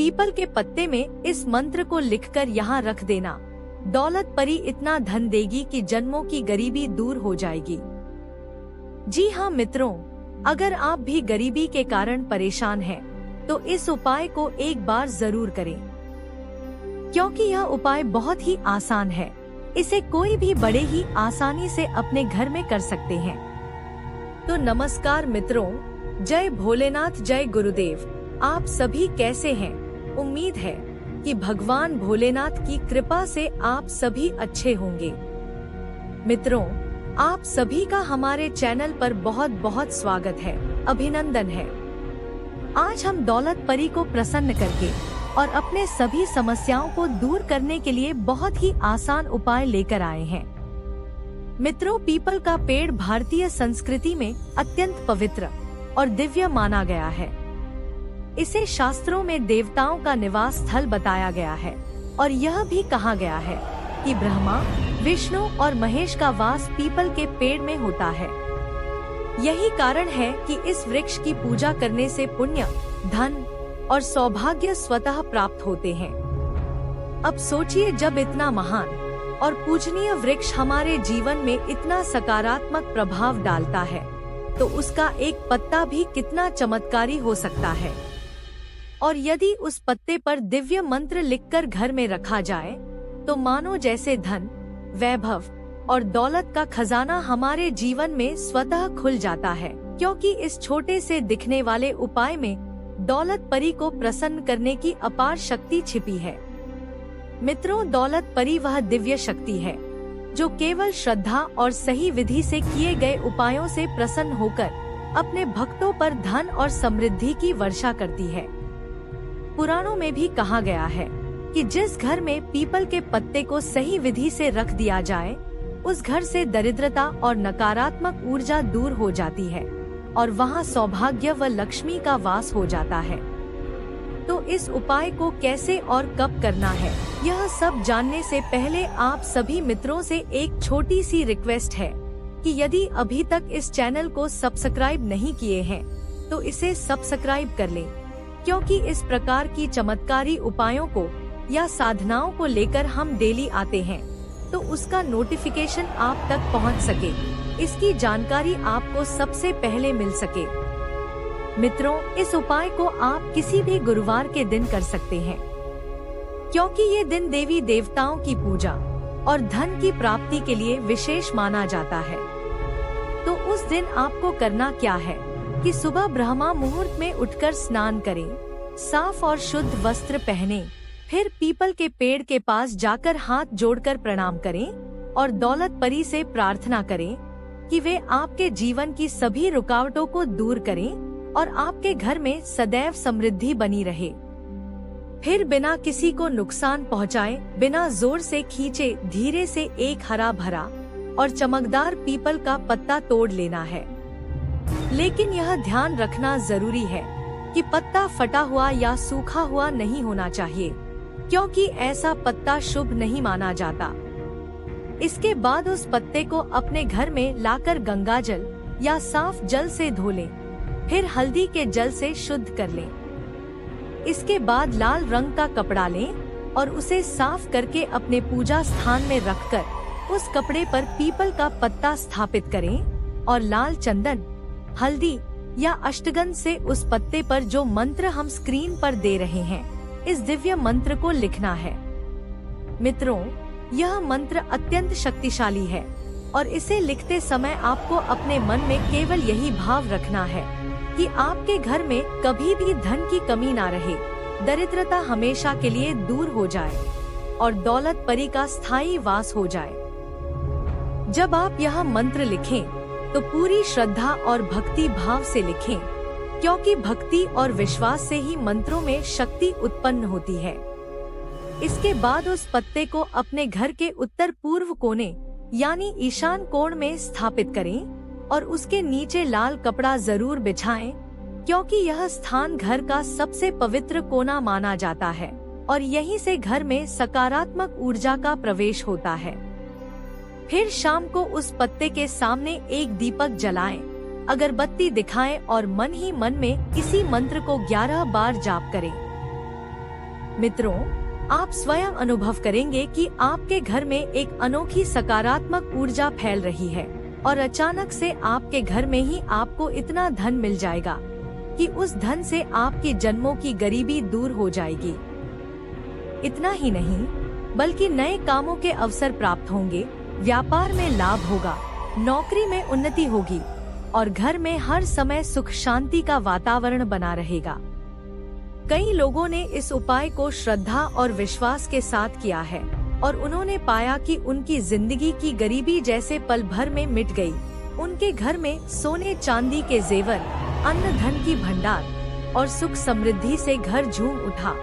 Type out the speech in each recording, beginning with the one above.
People के पत्ते में इस मंत्र को लिखकर यहाँ रख देना। दौलत परी इतना धन देगी कि जन्मों की गरीबी दूर हो जाएगी। जी हाँ मित्रों, अगर आप भी गरीबी के कारण परेशान हैं, तो इस उपाय को एक बार जरूर करें, क्योंकि यह उपाय बहुत ही आसान है। इसे कोई भी बड़े ही आसानी से अपने घर में कर सकते हैं। तो नमस्कार मित्रों, जय भोलेनाथ, जय गुरुदेव। आप सभी कैसे हैं? उम्मीद है कि भगवान भोलेनाथ की कृपा से आप सभी अच्छे होंगे। मित्रों, आप सभी का हमारे चैनल पर बहुत बहुत स्वागत है, अभिनंदन है। आज हम दौलत परी को प्रसन्न करके और अपने सभी समस्याओं को दूर करने के लिए बहुत ही आसान उपाय लेकर आए हैं। मित्रों, पीपल का पेड़ भारतीय संस्कृति में अत्यंत पवित्र और दिव्य माना गया है। इसे शास्त्रों में देवताओं का निवास स्थल बताया गया है और यह भी कहा गया है कि ब्रह्मा, विष्णु और महेश का वास पीपल के पेड़ में होता है। यही कारण है कि इस वृक्ष की पूजा करने से पुण्य, धन और सौभाग्य स्वतः प्राप्त होते हैं। अब सोचिए, जब इतना महान और पूजनीय वृक्ष हमारे जीवन में इतना सकारात्मक प्रभाव डालता है, तो उसका एक पत्ता भी कितना चमत्कारी हो सकता है। और यदि उस पत्ते पर दिव्य मंत्र लिखकर घर में रखा जाए, तो मानो जैसे धन, वैभव और दौलत का खजाना हमारे जीवन में स्वतः खुल जाता है, क्योंकि इस छोटे से दिखने वाले उपाय में दौलत परी को प्रसन्न करने की अपार शक्ति छिपी है। मित्रों, दौलत परी वह दिव्य शक्ति है जो केवल श्रद्धा और सही विधि से किए गए उपायों से प्रसन्न होकर अपने भक्तों पर धन और समृद्धि की वर्षा करती है। पुराणों में भी कहा गया है कि जिस घर में पीपल के पत्ते को सही विधि से रख दिया जाए, उस घर से दरिद्रता और नकारात्मक ऊर्जा दूर हो जाती है और वहां सौभाग्य व लक्ष्मी का वास हो जाता है। तो इस उपाय को कैसे और कब करना है, यह सब जानने से पहले आप सभी मित्रों से एक छोटी सी रिक्वेस्ट है कि यदि अभी तक इस चैनल को सब्सक्राइब नहीं किए हैं, तो इसे सब्सक्राइब कर लें, क्योंकि इस प्रकार की चमत्कारी उपायों को या साधनाओं को लेकर हम डेली आते हैं, तो उसका नोटिफिकेशन आप तक पहुंच सके, इसकी जानकारी आपको सबसे पहले मिल सके। मित्रों, इस उपाय को आप किसी भी गुरुवार के दिन कर सकते हैं, क्योंकि ये दिन देवी देवताओं की पूजा और धन की प्राप्ति के लिए विशेष माना जाता है। तो उस दिन आपको करना क्या है कि सुबह ब्रह्मा मुहूर्त में उठकर स्नान करें, साफ और शुद्ध वस्त्र पहने, फिर पीपल के पेड़ के पास जाकर हाथ जोड़कर प्रणाम करें और दौलत परी से प्रार्थना करें कि वे आपके जीवन की सभी रुकावटों को दूर करें और आपके घर में सदैव समृद्धि बनी रहे। फिर बिना किसी को नुकसान पहुंचाए, बिना जोर से खींचे, धीरे से एक हरा भरा और चमकदार पीपल का पत्ता तोड़ लेना है। लेकिन यह ध्यान रखना जरूरी है कि पत्ता फटा हुआ या सूखा हुआ नहीं होना चाहिए, क्योंकि ऐसा पत्ता शुभ नहीं माना जाता। इसके बाद उस पत्ते को अपने घर में लाकर गंगाजल या साफ जल से धो लें, फिर हल्दी के जल से शुद्ध कर लें। इसके बाद लाल रंग का कपड़ा लें और उसे साफ करके अपने पूजा स्थान में रखकर उस कपड़े पर पीपल का पत्ता स्थापित करें और लाल चंदन, हल्दी या अष्टगंध से उस पत्ते पर जो मंत्र हम स्क्रीन पर दे रहे हैं, इस दिव्य मंत्र को लिखना है। मित्रों, यह मंत्र अत्यंत शक्तिशाली है और इसे लिखते समय आपको अपने मन में केवल यही भाव रखना है कि आपके घर में कभी भी धन की कमी ना रहे, दरिद्रता हमेशा के लिए दूर हो जाए और दौलत परी का स्थायी वास हो जाए। जब आप यह मंत्र लिखें, तो पूरी श्रद्धा और भक्ति भाव से लिखें, क्योंकि भक्ति और विश्वास से ही मंत्रों में शक्ति उत्पन्न होती है। इसके बाद उस पत्ते को अपने घर के उत्तर पूर्व कोने यानी ईशान कोण में स्थापित करें और उसके नीचे लाल कपड़ा जरूर बिछाएं, क्योंकि यह स्थान घर का सबसे पवित्र कोना माना जाता है और यहीं से घर में सकारात्मक ऊर्जा का प्रवेश होता है। फिर शाम को उस पत्ते के सामने एक दीपक जलाएं, अगरबत्ती दिखाएं और मन ही मन में इसी मंत्र को 11 बार जाप करें। मित्रों, आप स्वयं अनुभव करेंगे कि आपके घर में एक अनोखी सकारात्मक ऊर्जा फैल रही है और अचानक से आपके घर में ही आपको इतना धन मिल जाएगा कि उस धन से आपकी जन्मों की गरीबी दूर हो जाएगी। इतना ही नहीं, बल्कि नए कामों के अवसर प्राप्त होंगे, व्यापार में लाभ होगा, नौकरी में उन्नति होगी और घर में हर समय सुख शांति का वातावरण बना रहेगा। कई लोगों ने इस उपाय को श्रद्धा और विश्वास के साथ किया है और उन्होंने पाया कि उनकी जिंदगी की गरीबी जैसे पल भर में मिट गई। उनके घर में सोने चांदी के जेवर, अन्न धन की भंडार और सुख समृद्धि से घर झूम उठा।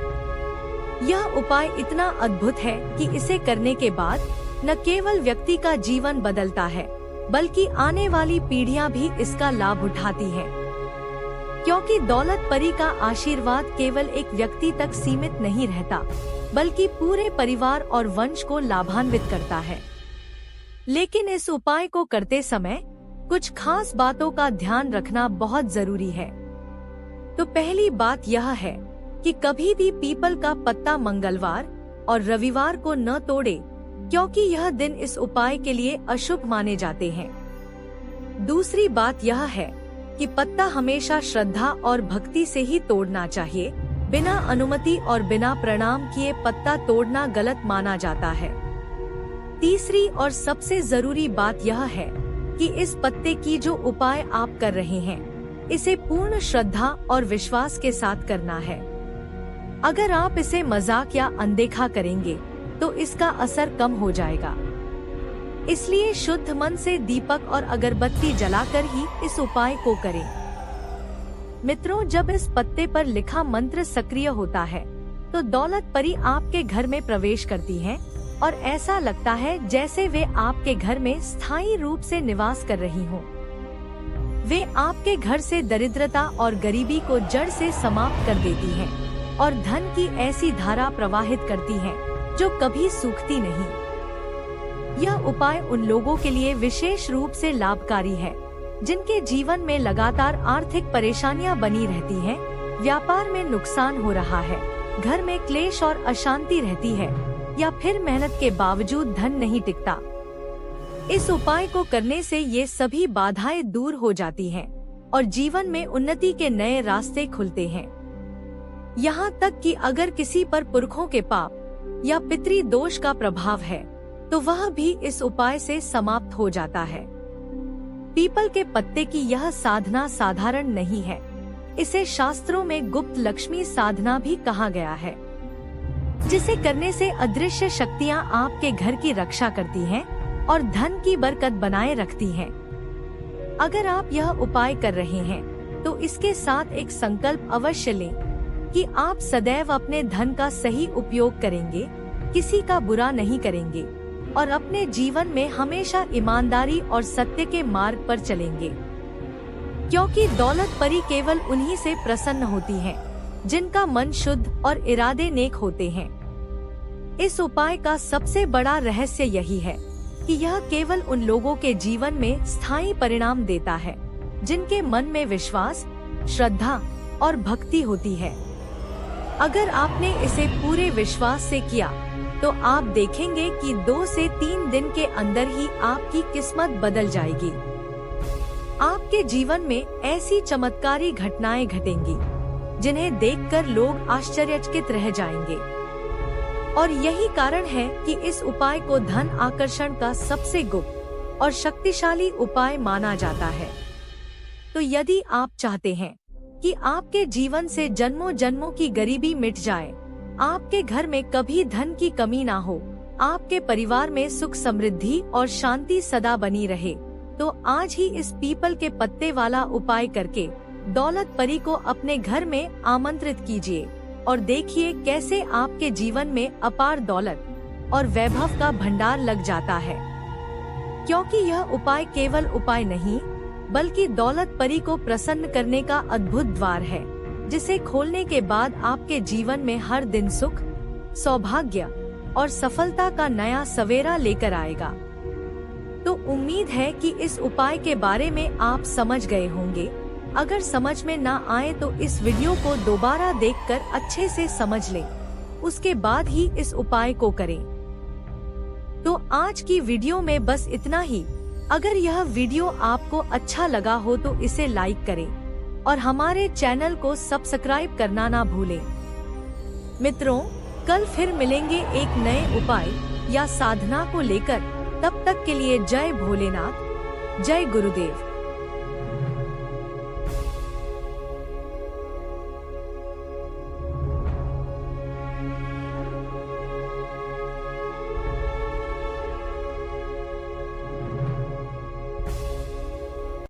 यह उपाय इतना अद्भुत है कि इसे करने के बाद न केवल व्यक्ति का जीवन बदलता है, बल्कि आने वाली पीढ़ियां भी इसका लाभ उठाती हैं। क्योंकि दौलत परी का आशीर्वाद केवल एक व्यक्ति तक सीमित नहीं रहता, बल्कि पूरे परिवार और वंश को लाभान्वित करता है। लेकिन इस उपाय को करते समय कुछ खास बातों का ध्यान रखना बहुत जरूरी है। तो पहली बात यह है कि कभी भी पीपल का पत्ता मंगलवार और रविवार को न तोड़े, क्योंकि यह दिन इस उपाय के लिए अशुभ माने जाते हैं। दूसरी बात यह है कि पत्ता हमेशा श्रद्धा और भक्ति से ही तोड़ना चाहिए। बिना अनुमति और बिना प्रणाम किए पत्ता तोड़ना गलत माना जाता है। तीसरी और सबसे जरूरी बात यह है कि इस पत्ते की जो उपाय आप कर रहे हैं, इसे पूर्ण श्रद्धा और विश्वास के साथ करना है। अगर आप इसे मजाक या अनदेखा करेंगे तो इसका असर कम हो जाएगा। इसलिए शुद्ध मन से दीपक और अगरबत्ती जलाकर ही इस उपाय को करें। मित्रों, जब इस पत्ते पर लिखा मंत्र सक्रिय होता है तो दौलत परी आपके घर में प्रवेश करती हैं और ऐसा लगता है जैसे वे आपके घर में स्थायी रूप से निवास कर रही हों। वे आपके घर से दरिद्रता और गरीबी को जड़ से समाप्त कर देती हैं और धन की ऐसी धारा प्रवाहित करती हैं जो कभी सूखती नहीं। यह उपाय उन लोगों के लिए विशेष रूप से लाभकारी है जिनके जीवन में लगातार आर्थिक परेशानियां बनी रहती हैं, व्यापार में नुकसान हो रहा है, घर में क्लेश और अशांति रहती है या फिर मेहनत के बावजूद धन नहीं टिकता। इस उपाय को करने से ये सभी बाधाएं दूर हो जाती हैं और जीवन में उन्नति के नए रास्ते खुलते हैं। यहाँ तक कि अगर किसी पर पुरखों के पाप या पितृ दोष का प्रभाव है तो वह भी इस उपाय से समाप्त हो जाता है। पीपल के पत्ते की यह साधना साधारण नहीं है। इसे शास्त्रों में गुप्त लक्ष्मी साधना भी कहा गया है, जिसे करने से अदृश्य शक्तियाँ आपके घर की रक्षा करती हैं और धन की बरकत बनाए रखती हैं। अगर आप यह उपाय कर रहे हैं तो इसके साथ एक संकल्प अवश्य लें कि आप सदैव अपने धन का सही उपयोग करेंगे, किसी का बुरा नहीं करेंगे और अपने जीवन में हमेशा ईमानदारी और सत्य के मार्ग पर चलेंगे। क्योंकि दौलत परी केवल उन्हीं से प्रसन्न होती है जिनका मन शुद्ध और इरादे नेक होते हैं। इस उपाय का सबसे बड़ा रहस्य यही है कि यह केवल उन लोगों के जीवन में स्थायी परिणाम देता है जिनके मन में विश्वास, श्रद्धा और भक्ति होती है। अगर आपने इसे पूरे विश्वास से किया तो आप देखेंगे कि 2 से 3 दिन के अंदर ही आपकी किस्मत बदल जाएगी। आपके जीवन में ऐसी चमत्कारी घटनाएं घटेंगी जिन्हें देखकर लोग आश्चर्यचकित रह जाएंगे। और यही कारण है कि इस उपाय को धन आकर्षण का सबसे गुप्त और शक्तिशाली उपाय माना जाता है। तो यदि आप चाहते हैं कि आपके जीवन से जन्मों जन्मों की गरीबी मिट जाए, आपके घर में कभी धन की कमी ना हो, आपके परिवार में सुख समृद्धि और शांति सदा बनी रहे, तो आज ही इस पीपल के पत्ते वाला उपाय करके दौलत परी को अपने घर में आमंत्रित कीजिए और देखिए कैसे आपके जीवन में अपार दौलत और वैभव का भंडार लग जाता है। क्योंकि यह उपाय केवल उपाय नहीं, बल्कि दौलत परी को प्रसन्न करने का अद्भुत द्वार है, जिसे खोलने के बाद आपके जीवन में हर दिन सुख, सौभाग्य और सफलता का नया सवेरा लेकर आएगा। तो उम्मीद है कि इस उपाय के बारे में आप समझ गए होंगे। अगर समझ में ना आए तो इस वीडियो को दोबारा देखकर अच्छे से समझ लें। उसके बाद ही इस उपाय को करें। तो आज की वीडियो में बस इतना ही। अगर यह वीडियो आपको अच्छा लगा हो तो इसे लाइक करें और हमारे चैनल को सब्सक्राइब करना ना भूलें। मित्रों, कल फिर मिलेंगे एक नए उपाय या साधना को लेकर। तब तक के लिए जय भोलेनाथ, जय गुरुदेव।